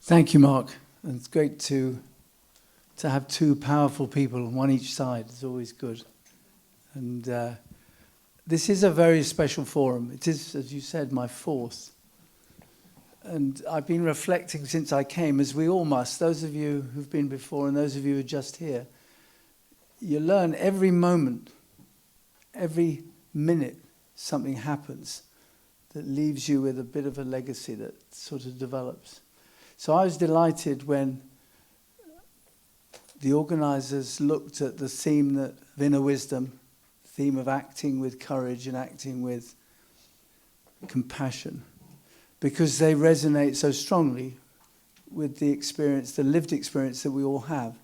Thank you, Mark. And it's great to have two powerful people on one each side. It's always good. And this is a very special forum. It is, as you said, my fourth. And I've been reflecting since I came, as we all must, those of you who've been before and those of you who are just here. You learn every moment, every minute, something happens that leaves you with a bit of a legacy that sort of develops. So I was delighted when the organisers looked at the theme of inner wisdom, theme of acting with courage and acting with compassion, because they resonate so strongly with the experience, the lived experience that we all have.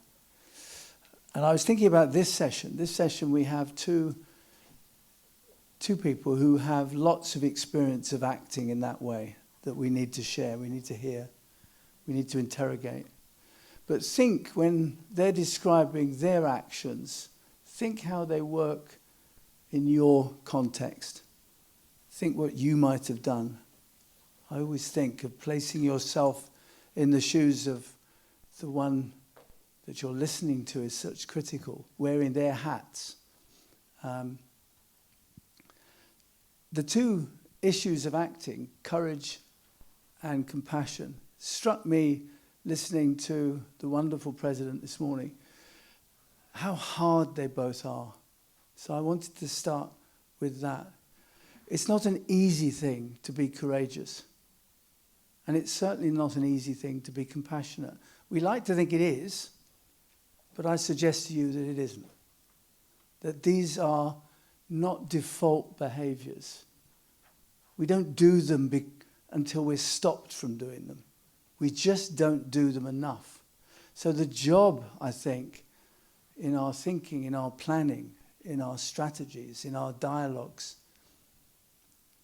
And I was thinking about this session. This session we have two people who have lots of experience of acting in that way that we need to share, we need to hear, we need to interrogate. But think when they're describing their actions, think how they work in your context. Think what you might have done. I always think of placing yourself in the shoes of the one that you're listening to is such critical, wearing their hats. The two issues of acting, courage and compassion, struck me listening to the wonderful president this morning, how hard they both are. So I wanted to start with that. It's not an easy thing to be courageous. And it's certainly not an easy thing to be compassionate. We like to think it is, but I suggest to you that it isn't. That these are not default behaviors. We don't do them until we're stopped from doing them. We just don't do them enough. So the job, I think, in our thinking, in our planning, in our strategies, in our dialogues,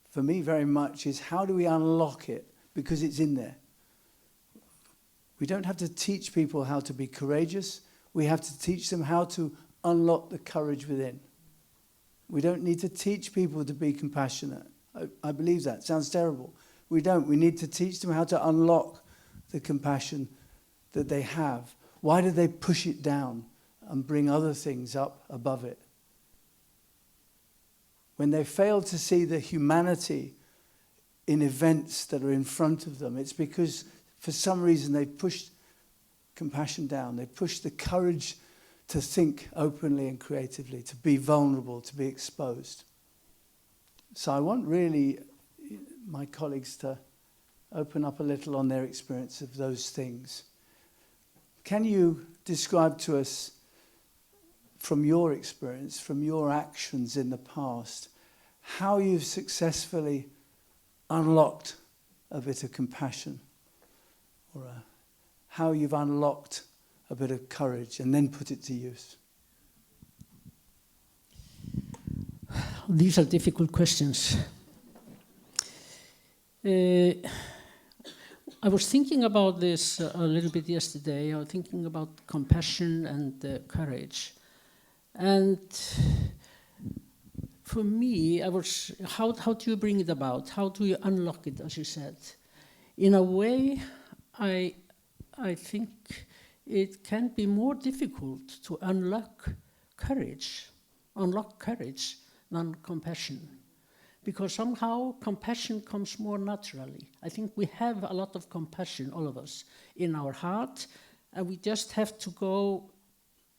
for me very much is how do we unlock it? Because it's in there. We don't have to teach people how to be courageous. We have to teach them how to unlock the courage within. We don't need to teach people to be compassionate. I believe that. Sounds terrible. We don't. We need to teach them how to unlock the compassion that they have. Why do they push it down and bring other things up above it? When they fail to see the humanity in events that are in front of them, it's because for some reason they've pushed compassion down. They've pushed the courage to think openly and creatively, to be vulnerable, to be exposed. So I want really my colleagues to open up a little on their experience of those things. Can you describe to us, from your experience, from your actions in the past, how you've successfully unlocked a bit of compassion, or how you've unlocked a bit of courage and then put it to use? These are difficult questions. I was thinking about this a little bit yesterday. I was thinking about compassion and courage. And for me, how do you bring it about? How do you unlock it, as you said? In a way, I think it can be more difficult to unlock courage than compassion. Because somehow compassion comes more naturally. I think we have a lot of compassion, all of us, in our heart, and we just have to go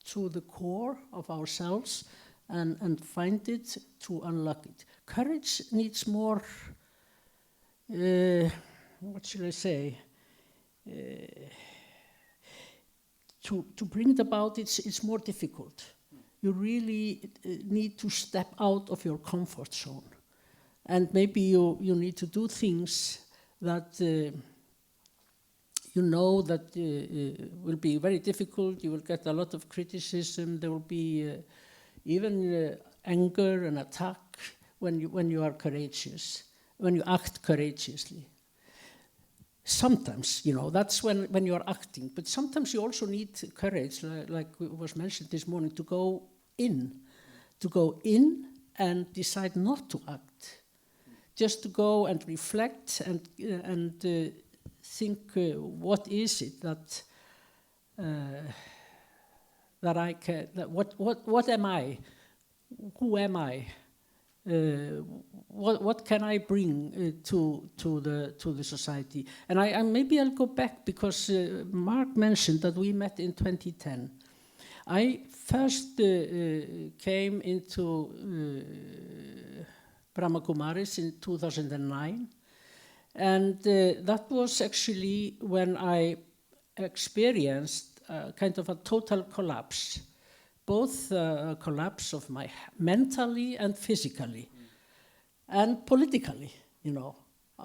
to the core of ourselves and find it to unlock it. Courage needs more, what should I say? To bring it about, it's more difficult. You really need to step out of your comfort zone. And maybe you need to do things that you know that will be very difficult. You will get a lot of criticism. There will be even anger and attack when you are courageous, when you act courageously. Sometimes, that's when you are acting. But sometimes you also need courage, like was mentioned this morning, to go in and decide not to act. Just to go and reflect and think, what is it that that I can? What am I? Who am I? What can I bring to the society? And maybe I'll go back because Mark mentioned that we met in 2010. I first came into Brahma Kumaris in 2009, and that was actually when I experienced kind of a total collapse, both a collapse of my mentally and physically, and politically,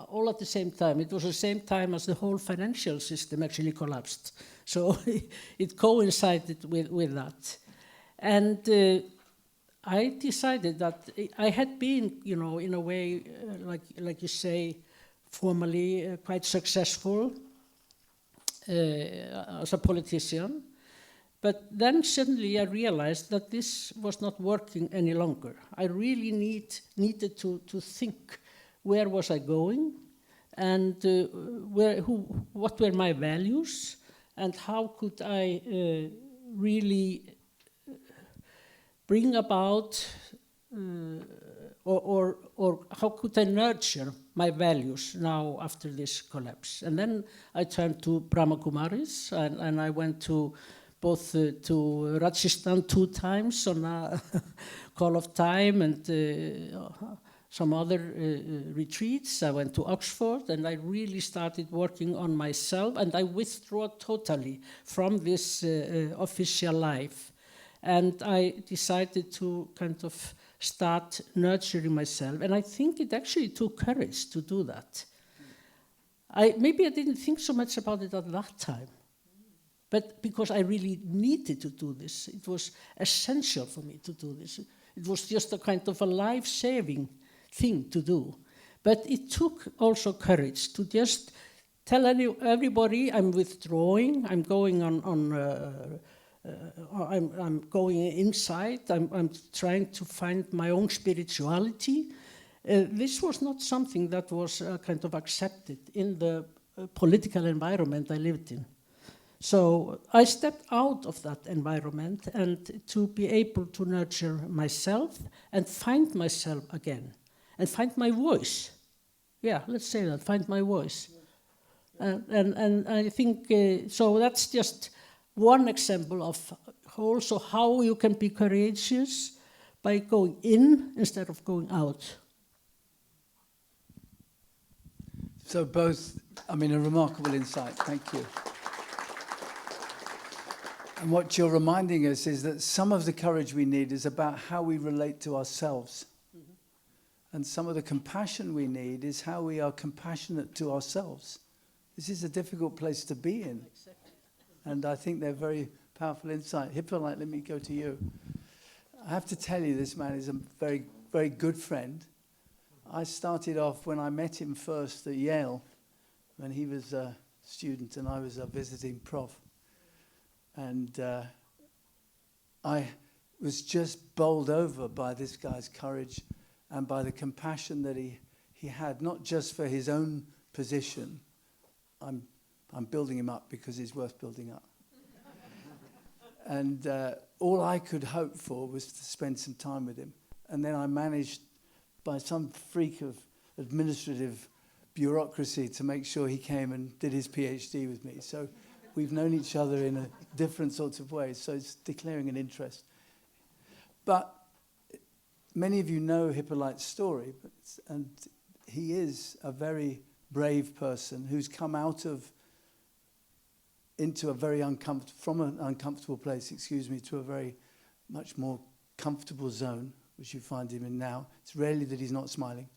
all at the same time. It was the same time as the whole financial system actually collapsed. So it coincided with that. And I decided that I had been, in a way, like you say, formally quite successful as a politician. But then suddenly I realized that this was not working any longer. I really needed to think, where was I going, and what were my values, and how could I really bring about, or how could I nurture my values now after this collapse? And then I turned to Brahma Kumaris, and I went to both to Rajasthan 2 times on a call of time, and some other retreats. I went to Oxford, and I really started working on myself, and I withdrew totally from this official life. And I decided to kind of start nurturing myself, and I think it actually took courage to do that. Maybe I didn't think so much about it at that time, but because I really needed to do this, it was essential for me to do this. It was just a kind of a life-saving thing to do. But it took also courage to just tell everybody I'm withdrawing, I'm going I'm going inside, I'm trying to find my own spirituality. This was not something that was kind of accepted in the political environment I lived in. So I stepped out of that environment, and to be able to nurture myself and find myself again and find my voice. Yeah, let's say that, find my voice. And I think, so that's just one example of also how you can be courageous by going in instead of going out. So both, a remarkable insight, thank you. And what you're reminding us is that some of the courage we need is about how we relate to ourselves. Mm-hmm. And some of the compassion we need is how we are compassionate to ourselves. This is a difficult place to be in. Exactly. And I think they're very powerful insight. Hyppolite, let me go to you. I have to tell you, this man is a very, very good friend. I started off when I met him first at Yale, when he was a student and I was a visiting prof. And I was just bowled over by this guy's courage and by the compassion that he had, not just for his own position. I'm building him up because he's worth building up. And all I could hope for was to spend some time with him. And then I managed, by some freak of administrative bureaucracy, to make sure he came and did his PhD with me. So we've known each other in a different sorts of ways, so it's declaring an interest. But many of you know Hyppolite's story, and he is a very brave person who's come into a very from an uncomfortable place, to a very much more comfortable zone, which you find him in now. It's rarely that he's not smiling.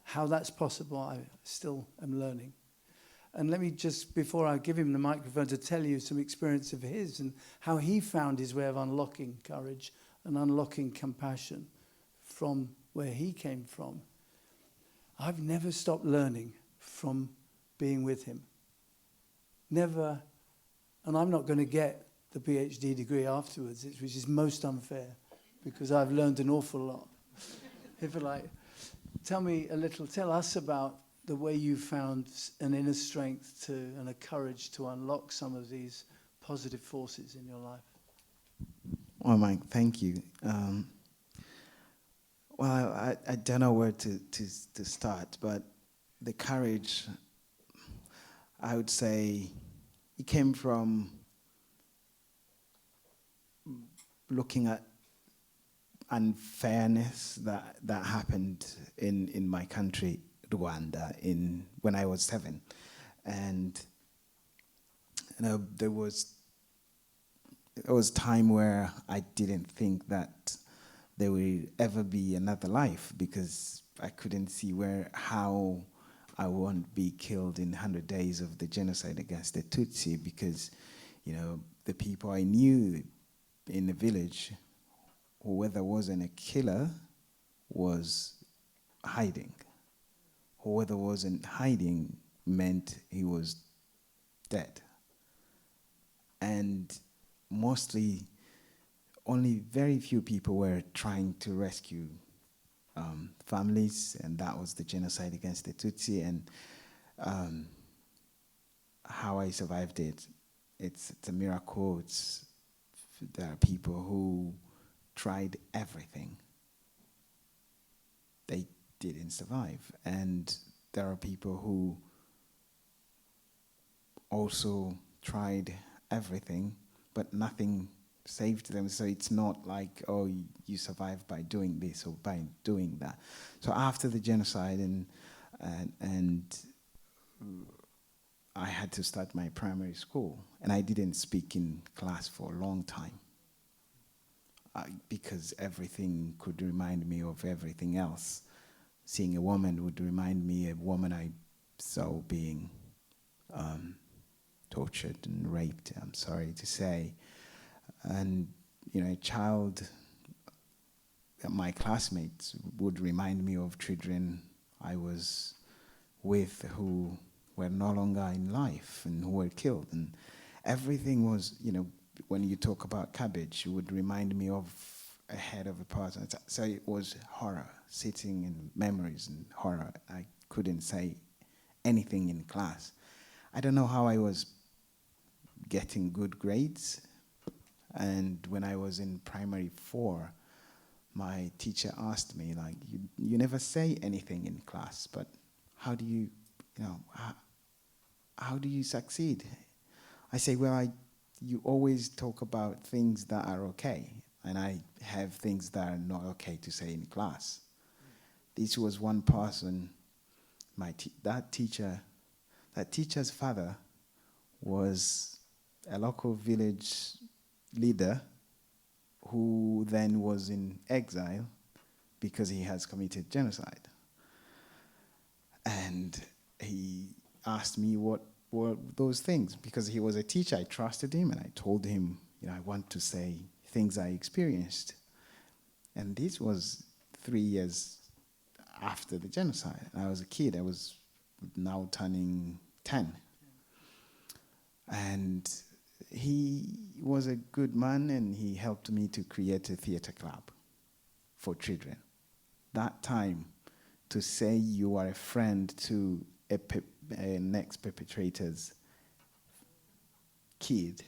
How that's possible, I still am learning. And let me just, before I give him the microphone, to tell you some experience of his and how he found his way of unlocking courage and unlocking compassion from where he came from. I've never stopped learning from being with him. Never. And I'm not going to get the PhD degree afterwards, which is most unfair, because I've learned an awful lot. Hyppolite, tell us about the way you found an inner strength to and a courage to unlock some of these positive forces in your life. Well, Mike, thank you. Well, I don't know where to start, but the courage, I would say, it came from looking at unfairness that happened in my country, Rwanda, when I was 7. And there was time where I didn't think that there will ever be another life, because I couldn't see how I won't be killed in 100 days of the genocide against the Tutsi, because the people I knew in the village, whoever wasn't a killer was hiding. Whoever wasn't hiding meant he was dead. And mostly, only very few people were trying to rescue families, and that was the genocide against the Tutsi. And how I survived it, it's a miracle. There are people who tried everything. They didn't survive. And there are people who also tried everything, but nothing saved them. So it's not like, oh, you survived by doing this or by doing that. So after the genocide, and I had to start my primary school, and I didn't speak in class for a long time, because everything could remind me of everything else. Seeing a woman would remind me of a woman I saw being tortured and raped, I'm sorry to say. And, a child, my classmates would remind me of children I was with who were no longer in life and who were killed. And everything was, when you talk about cabbage, it would remind me of a head of a person. So it was horror, sitting in memories and horror. I couldn't say anything in class. I don't know how I was getting good grades. And when I was in primary 4, my teacher asked me, like, you never say anything in class, but how do you, how do you succeed? I say, well, you always talk about things that are okay, and I have things that are not okay to say in class. This was one person, that teacher's father was a local village leader who then was in exile because he has committed genocide. And he asked me what were those things, because he was a teacher. I trusted him, and I told him, I want to say things I experienced. And this was 3 years after the genocide. I was a kid. I was now turning 10. And he was a good man, and he helped me to create a theater club for children. That time, to say you are a friend to an ex-perpetrator's kid,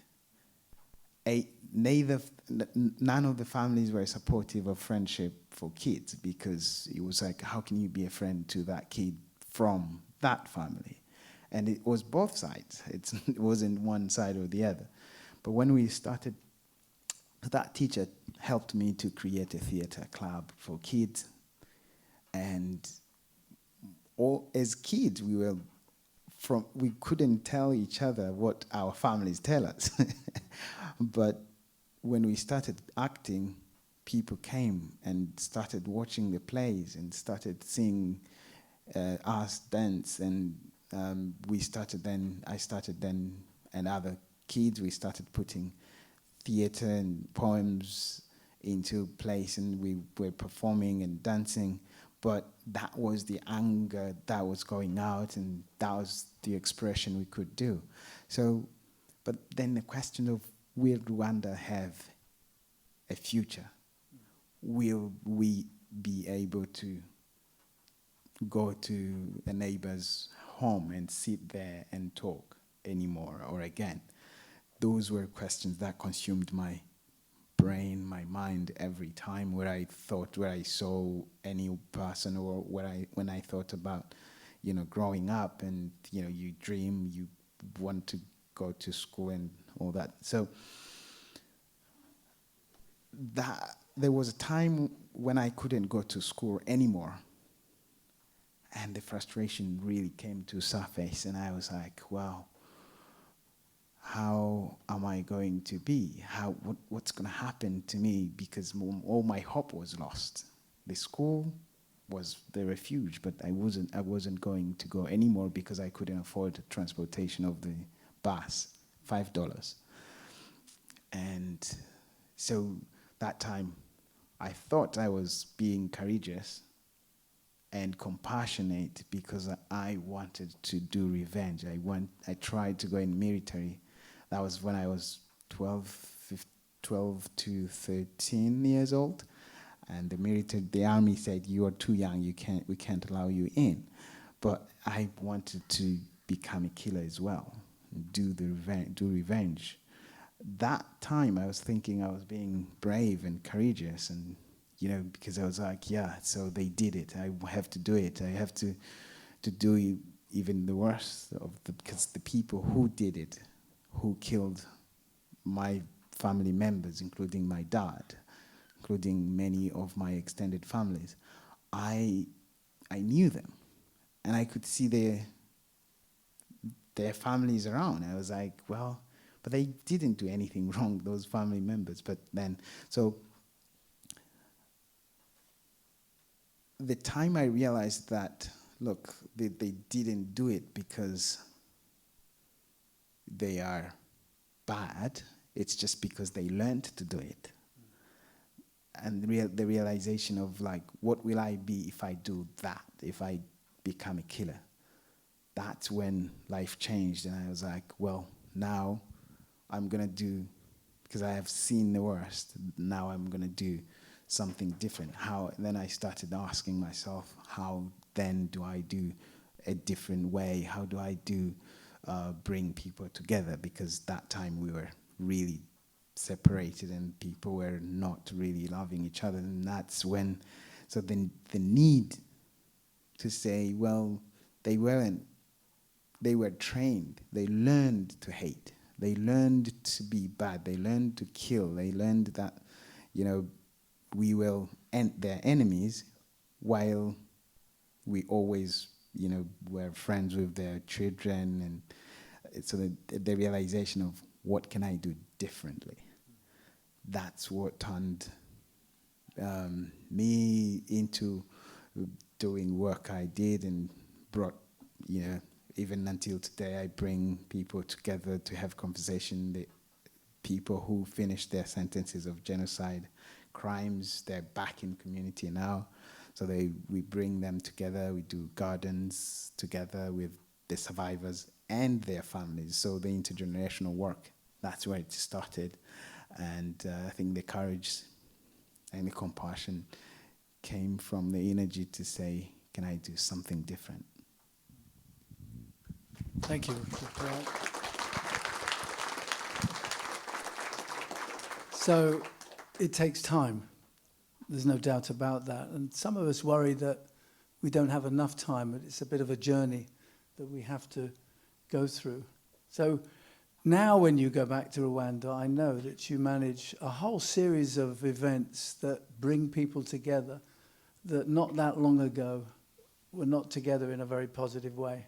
none of the families were supportive of friendship for kids, because it was like, how can you be a friend to that kid from that family? And it was both sides. It wasn't one side or the other. But when we started, that teacher helped me to create a theater club for kids. And as kids, we couldn't tell each other what our families tell us. But when we started acting, people came and started watching the plays and started seeing us dance, and I started then, and other kids, we started putting theater and poems into place, and we were performing and dancing. But that was the anger that was going out, and that was the expression we could do. So, but then the question of, will Rwanda have a future? Will we be able to go to a neighbor's home and sit there and talk anymore or again. Those were questions that consumed my brain, my mind every time where I saw any person, or when I thought about, growing up, and, you dream, you want to go to school and all that. So that there was a time when I couldn't go to school anymore. And the frustration really came to surface, and I was like, wow, how am I going to be? What's going to happen to me? Because all my hope was lost. The school was the refuge, but I wasn't going to go anymore because I couldn't afford the transportation of the bus, $5. And so that time, I thought I was being courageous and compassionate because I wanted to do revenge. I tried to go in military. That was when I was 12 to 13 years old. And the army said, you are too young, we can't allow you in. But I wanted to become a killer as well, do revenge. That time I was thinking I was being brave and courageous, and because I was like, yeah, so they did it. I have to do it. I have to do even the worst because the people who did it, who killed my family members, including my dad, including many of my extended families, I knew them, and I could see their families around. I was like, well, but they didn't do anything wrong, those family members. But then, so the time I realized that, look, they didn't do it because they are bad, it's just because they learned to do it. And the realization of, like, what will I be if I do that, if I become a killer? That's when life changed, and I was like, well, now I'm going to do, because I have seen the worst, now I'm going to do something different. Then I started asking myself, how then do I do a different way? How do I bring people together? Because that time we were really separated and people were not really loving each other. And that's when, so then the need to say, well, they were trained, they learned to hate, they learned to be bad, they learned to kill, they learned that, we will end their enemies while we always, were friends with their children. And so the realization of what can I do differently? That's what turned me into doing work I did and brought, even until today, I bring people together to have conversation. The people who finished their sentences of genocide crimes, they're back in community now. So we bring them together, we do gardens together with the survivors and their families. So the intergenerational work, that's where it started. And I think the courage and the compassion came from the energy to say, can I do something different? Thank you, Dr. Wright. So it takes time. There's no doubt about that. And some of us worry that we don't have enough time, but it's a bit of a journey that we have to go through. So now when you go back to Rwanda, I know that you manage a whole series of events that bring people together that not that long ago were not together in a very positive way.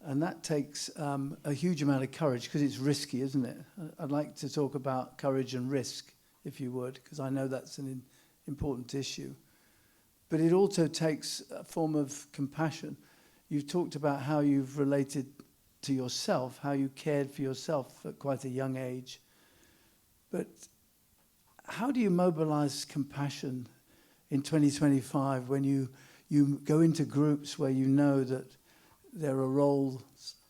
And that takes a huge amount of courage because it's risky, isn't it? I'd like to talk about courage and risk, if you would, because I know that's an important issue. But it also takes a form of compassion. You've talked about how you've related to yourself, how you cared for yourself at quite a young age. But how do you mobilize compassion in 2025 when you go into groups where you know that there are roles,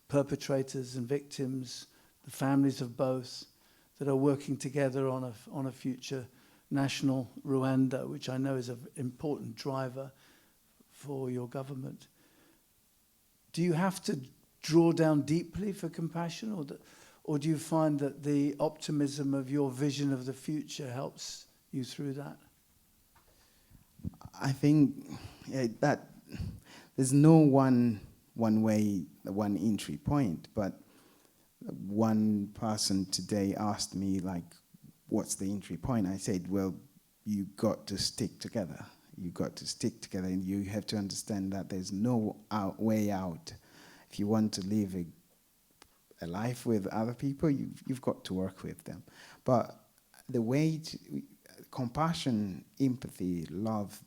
perpetrators and victims, the families of both, that are working together on a future national Rwanda, which I know is an important driver for your government. Do you have to draw down deeply for compassion, or do you find that the optimism of your vision of the future helps you through that? I think that there's no one way, one entry point, but one person today asked me, like, what's the entry point? I said, well, you got to stick together. You got to stick together, and you have to understand that there's no way out. If you want to live a life with other people, you've got to work with them. But the way compassion, empathy, love,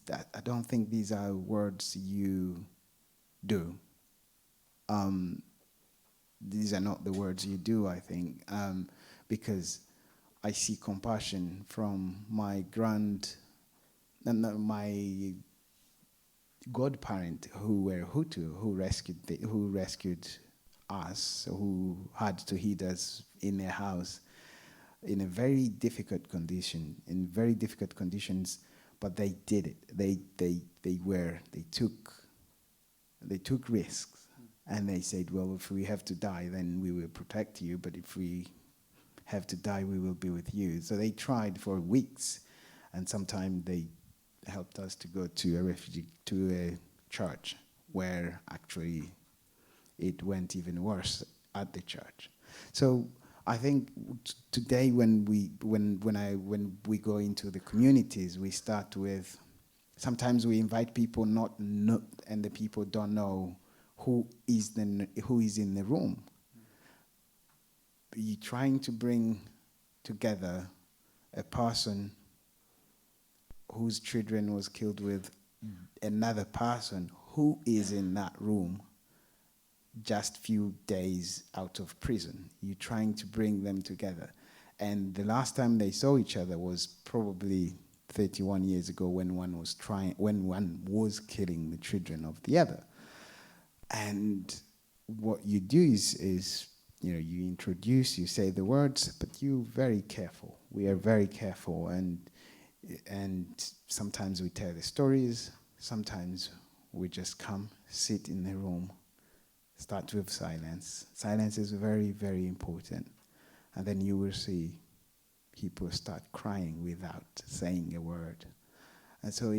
I don't think these are words you do. These are not the words you do, I think, because I see compassion from my godparent who were Hutu, who rescued us, who had to hide us in their house in a very difficult condition, in very difficult conditions, but they did it. They took risks, and they said, well, if we have to die, then we will protect you, but if we have to die, we will be with you. So they tried for weeks, and sometimes they helped us to go to a church where actually it went even worse at the church. So I think today when we go into the communities, we start with, sometimes we invite people and the people don't know who is in the room. You're trying to bring together a person whose children was killed with another person who is in that room just few days out of prison. You're trying to bring them together. And the last time they saw each other was probably 31 years ago when one was killing the children of the other. And what you do is you introduce, you say the words, but you're very careful. We are very careful, and sometimes we tell the stories, sometimes we just come, sit in the room, start with silence. Silence is very, very important. And then you will see people start crying without saying a word. And so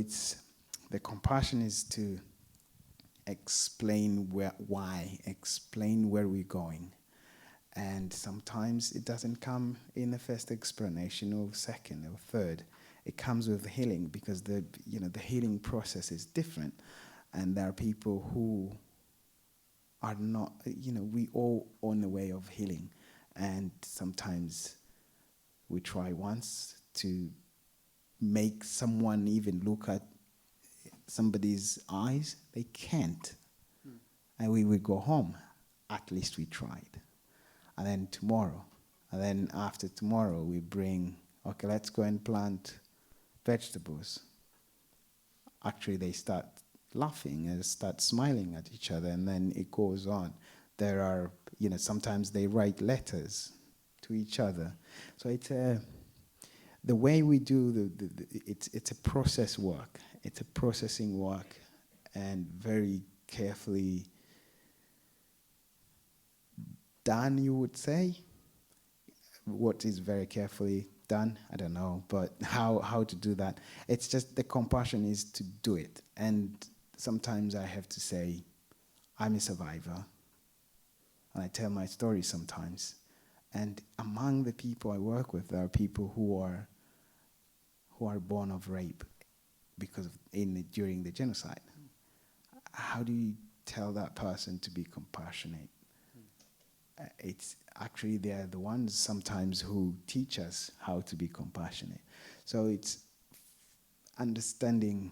the compassion is to explain why, explain where we're going. And sometimes it doesn't come in the first explanation or second or third. It comes with healing, because the healing process is different. And there are people who are not, we all on the way of healing. And sometimes we try once to make someone even look at somebody's eyes. They can't. And we will go home. At least we tried. And then tomorrow, and then after tomorrow, we bring, okay, let's go and plant vegetables. Actually, they start laughing and start smiling at each other, and then it goes on. There are, sometimes they write letters to each other. So it's the way we do it's a process work. It's a processing work, and very carefully done, you would say. What is very carefully done, I don't know, but how to do that. It's just the compassion is to do it. And sometimes I have to say, I'm a survivor. And I tell my story sometimes. And among the people I work with, there are people who are born of rape during the genocide. How do you tell that person to be compassionate? It's actually they're the ones sometimes who teach us how to be compassionate. So it's understanding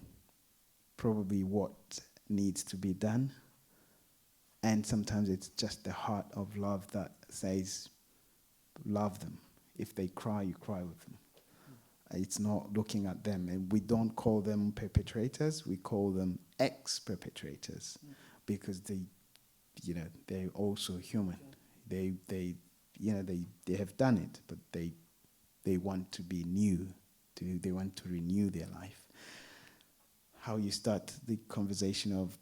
probably what needs to be done, and sometimes it's just the heart of love that says, love them. If they cry, you cry with them. It's not looking at them, and we don't call them perpetrators. We call them ex-perpetrators, because they're also human. They have done it, but they want to be new. They want to renew their life. how you start the conversation of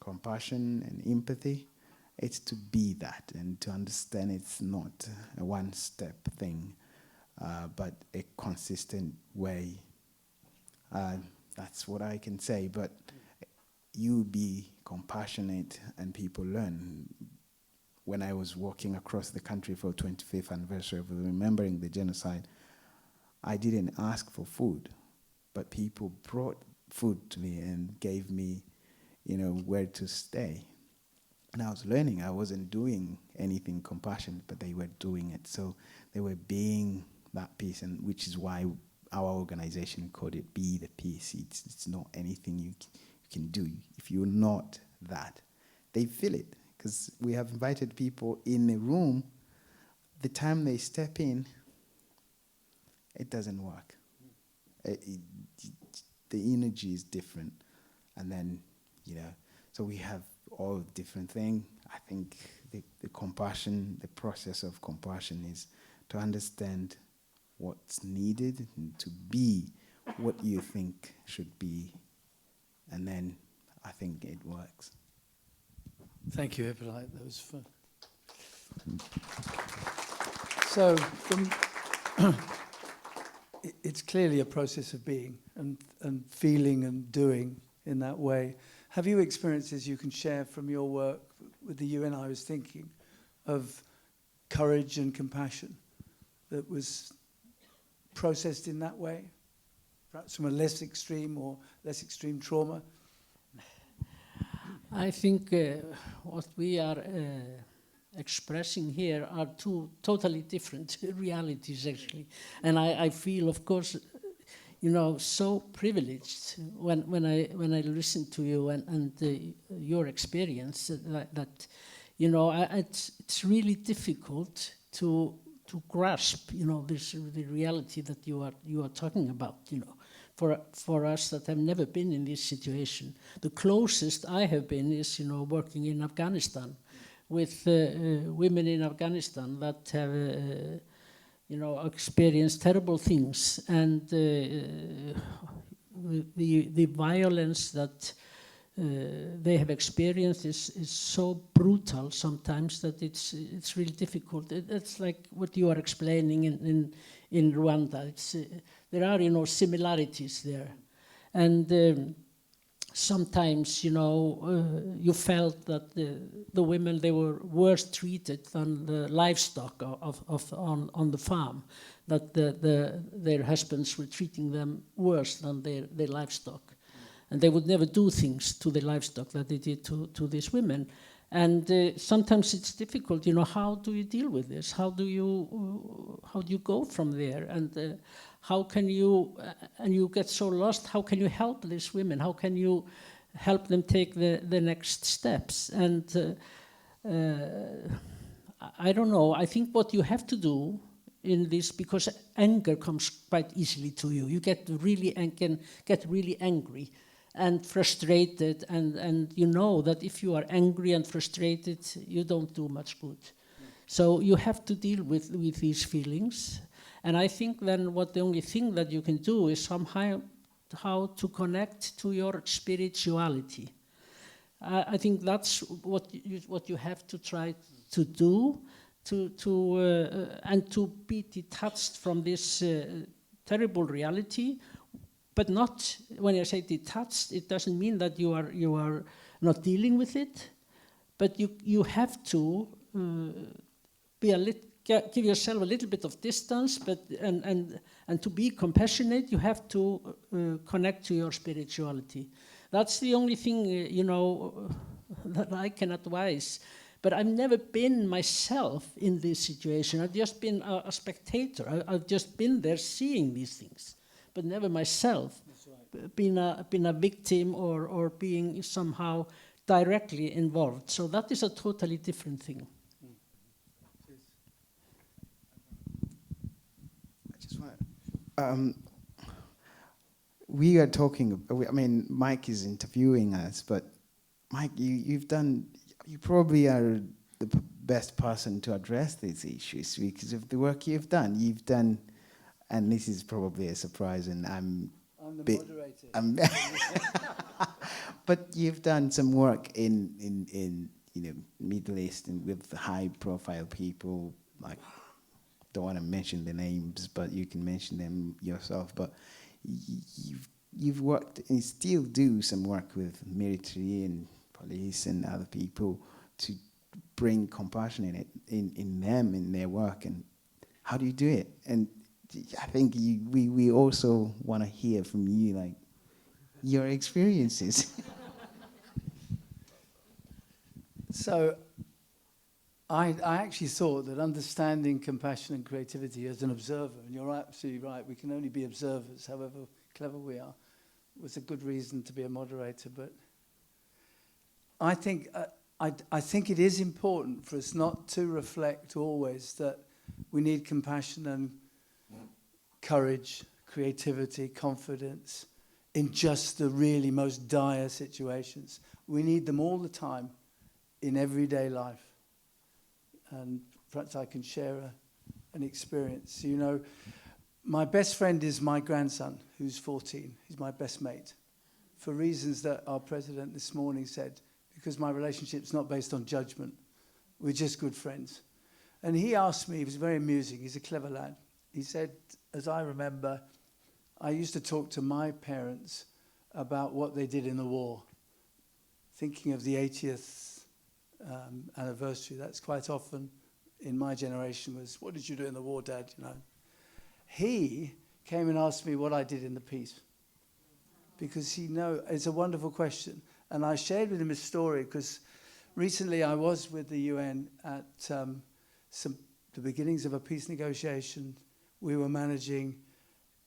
compassion and empathy. It's to be that and to understand it's not a one-step thing, but a consistent way. That's what I can say. But you be compassionate and people learn. When I was walking across the country for 25th anniversary of remembering the genocide, I didn't ask for food, but people brought food to me and gave me, where to stay. And I was learning. I wasn't doing anything compassionate, but they were doing it. So they were being that peace, and which is why our organization called it Be the Peace. It's not anything you can do. If you're not that, they feel it. Because we have invited people in a room, the time they step in, it doesn't work. The energy is different. And then, so we have all different things. I think the compassion, the process of compassion is to understand what's needed and to be what you think should be. And then I think it works. Thank you, Hyppolite. That was fun. So, it's clearly a process of being and feeling and doing in that way. Have you experiences you can share from your work with the UN, I was thinking, of courage and compassion that was processed in that way? Perhaps from a less extreme or less extreme trauma? I think what we are expressing here are two totally different realities, actually. And I feel, of course, so privileged when I listen to you and your experience that it's really difficult to grasp, the reality that you are talking about, For us that have never been in this situation. The closest I have been is, working in Afghanistan with women in Afghanistan that have, experienced terrible things, and the violence that they have experienced is so brutal sometimes that it's really difficult. It's like what you are explaining in Rwanda. There are, similarities there. And sometimes, you felt that the women, they were worse treated than the livestock on the farm, that their husbands were treating them worse than their livestock. And they would never do things to the livestock that they did to these women. And sometimes it's difficult, how do you deal with this? How do you go from there? And how can you, and you get so lost, how can you help these women? How can you help them take the next steps? And I don't know, I think what you have to do in this, because anger comes quite easily to you. You get really, and can get really angry and frustrated, and you know that if you are angry and frustrated, you don't do much good. So you have to deal with these feelings. And I think then the only thing that you can do is somehow how to connect to your spirituality. I think that's what you have to try to do, and to be detached from this terrible reality. But not, when I say detached, it doesn't mean that you are not dealing with it, but you have to give yourself a little bit of distance, but and to be compassionate, you have to connect to your spirituality. That's the only thing, that I can advise. But I've never been myself in this situation. I've just been a spectator. I've just been there seeing these things, but never myself been a victim or being somehow directly involved. So that is a totally different thing. I just want we are talking, Mike is interviewing us, but Mike, you probably are the best person to address these issues because of the work you've done, and this is probably a surprise, and I'm I'm the bit. moderator. But you've done some work in Middle East and with high-profile people. Like, don't want to mention the names, but you can mention them yourself. But you've worked and still do some work with military and police and other people to bring compassion in them, in their work. And how do you do it? And I think we also want to hear from you, like, your experiences. So I actually thought that understanding compassion and creativity as an observer, and you're absolutely right, we can only be observers, however clever we are, was a good reason to be a moderator. But I think it is important for us not to reflect always that we need compassion and courage, creativity, confidence in just the really most dire situations. We need them all the time in everyday life. And perhaps I can share an experience. You know, my best friend is my grandson, who's 14. He's my best mate. For reasons that our president this morning said, because my relationship's not based on judgment. We're just good friends. And he asked me, it was very amusing, he's a clever lad. He said, as I remember, I used to talk to my parents about what they did in the war, thinking of the 80th anniversary. That's quite often in my generation was, what did you do in the war, Dad? You know, he came and asked me what I did in the peace, because he know it's a wonderful question. And I shared with him his story because recently I was with the UN at the beginnings of a peace negotiation we were managing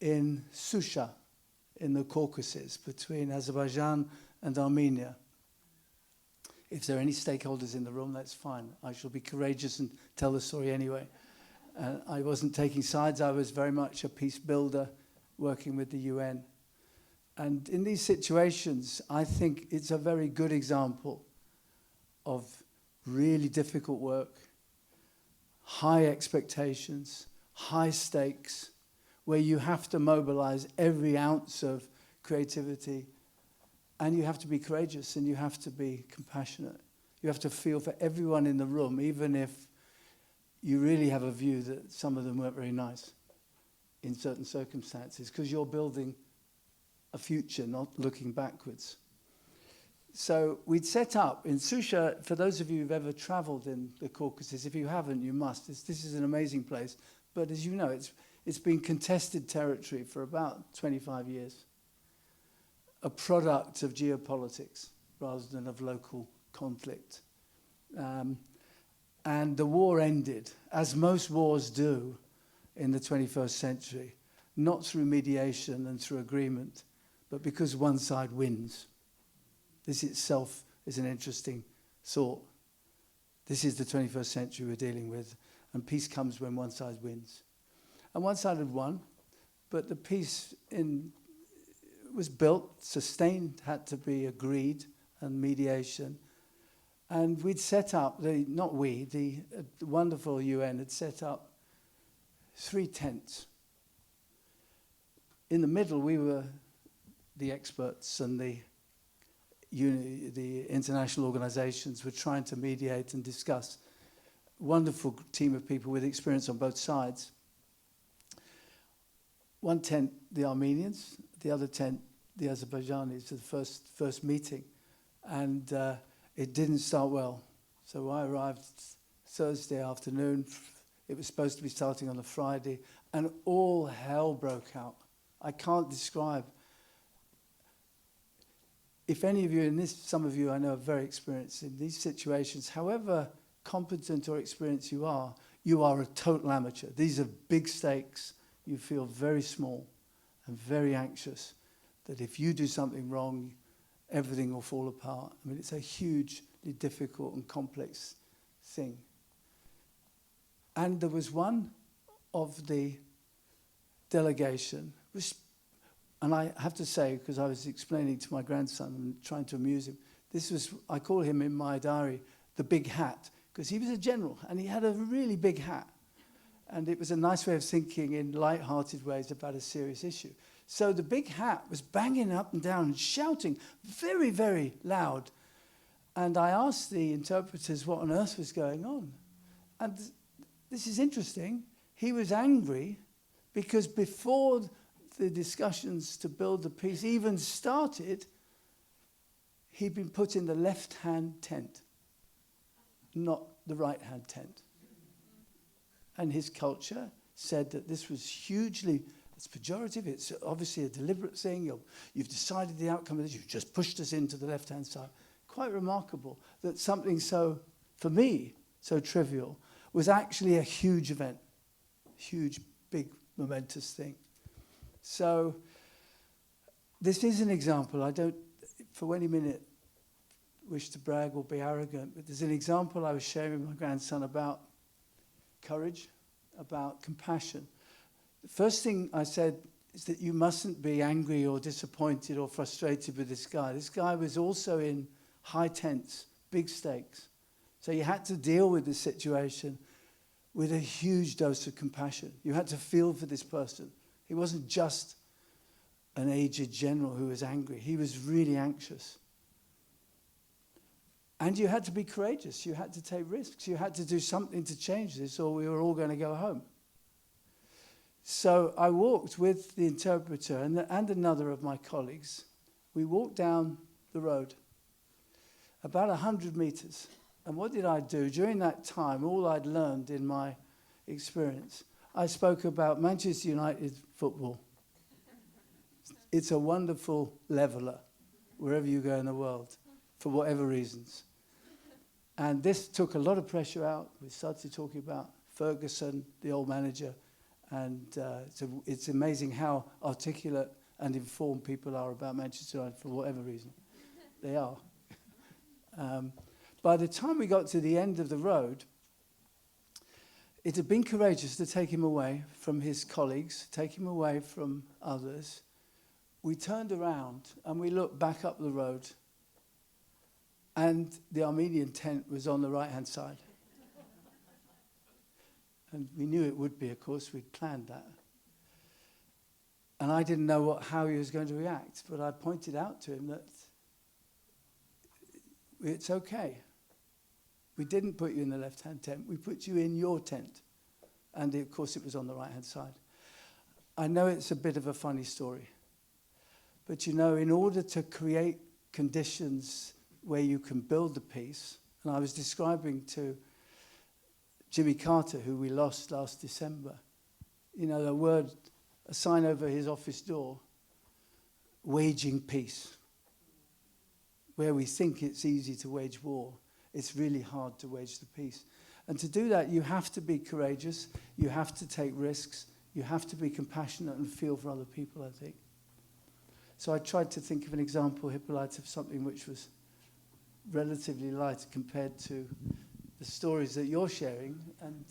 in Susha, in the Caucasus, between Azerbaijan and Armenia. If there are any stakeholders in the room, that's fine. I shall be courageous and tell the story anyway. I wasn't taking sides. I was very much a peace builder working with the UN. And in these situations, I think it's a very good example of really difficult work, high expectations, high stakes, where you have to mobilize every ounce of creativity. And you have to be courageous and you have to be compassionate. You have to feel for everyone in the room, even if you really have a view that some of them weren't very nice in certain circumstances, because you're building a future, not looking backwards. So we'd set up in Susha, for those of you who've ever traveled in the Caucasus, if you haven't, you must. This is an amazing place. But as you know, it's been contested territory for about 25 years. A product of geopolitics rather than of local conflict. And the war ended, as most wars do in the 21st century, not through mediation and through agreement, but because one side wins. This itself is an interesting thought. This is the 21st century we're dealing with, and peace comes when one side wins. And one side had won, but the peace was built, sustained, had to be agreed, and mediation. And we'd set up, the wonderful UN had set up 3 tents. In the middle, we were the experts, and the international organizations were trying to mediate and discuss. Wonderful team of people with experience on both sides. One tent, the Armenians, the other tent, the Azerbaijanis, to the first meeting. And it didn't start well. So I arrived Thursday afternoon. It was supposed to be starting on a Friday, and all hell broke out. I can't describe. If any of you, some of you I know are very experienced in these situations, however competent or experienced you are a total amateur. These are big stakes. You feel very small and very anxious that if you do something wrong, everything will fall apart. I mean, it's a hugely difficult and complex thing. And there was one of the delegation, and I have to say, because I was explaining to my grandson and trying to amuse him, I call him in my diary the big hat, because he was a general and he had a really big hat. And it was a nice way of thinking in light-hearted ways about a serious issue. So the big hat was banging up and down and shouting very, very loud. And I asked the interpreters what on earth was going on. And this is interesting. He was angry because before the discussions to build the peace even started, he'd been put in the left-hand tent, not the right-hand tent. And his culture said that this was hugely, it's pejorative, it's obviously a deliberate thing, you've decided the outcome of this, you've just pushed us into the left-hand side. Quite remarkable that something so, for me, so trivial, was actually a huge event, huge, big, momentous thing. So this is an example. I don't, for any minute, wish to brag or be arrogant, but there's an example I was sharing with my grandson about courage, about compassion. The first thing I said is that you mustn't be angry or disappointed or frustrated with this guy. This guy was also in high tents, big stakes. So you had to deal with the situation with a huge dose of compassion. You had to feel for this person. He wasn't just an aged general who was angry. He was really anxious. And you had to be courageous. You had to take risks. You had to do something to change this, or we were all going to go home. So I walked with the interpreter and another of my colleagues. We walked down the road, about 100 meters. And what did I do? During that time, all I'd learned in my experience, I spoke about Manchester United football. It's a wonderful leveller wherever you go in the world, for whatever reasons. And this took a lot of pressure out. We started talking about Ferguson, the old manager, and it's amazing how articulate and informed people are about Manchester United for whatever reason. They are. By the time we got to the end of the road, it had been courageous to take him away from his colleagues, take him away from others. We turned around and we looked back up the road, and the Armenian tent was on the right-hand side. And we knew it would be, of course, we'd planned that. And I didn't know how he was going to react, but I pointed out to him that it's okay. We didn't put you in the left-hand tent. We put you in your tent. And, of course, it was on the right-hand side. I know it's a bit of a funny story. But, you know, in order to create conditions where you can build the peace, and I was describing to Jimmy Carter, who we lost last December, you know, a sign over his office door, waging peace. Where we think it's easy to wage war, it's really hard to wage the peace. And to do that, you have to be courageous, you have to take risks, you have to be compassionate and feel for other people, I think. So I tried to think of an example, Hyppolite, of something which was relatively light compared to the stories that you're sharing and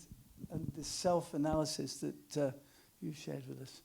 the self-analysis that you shared with us.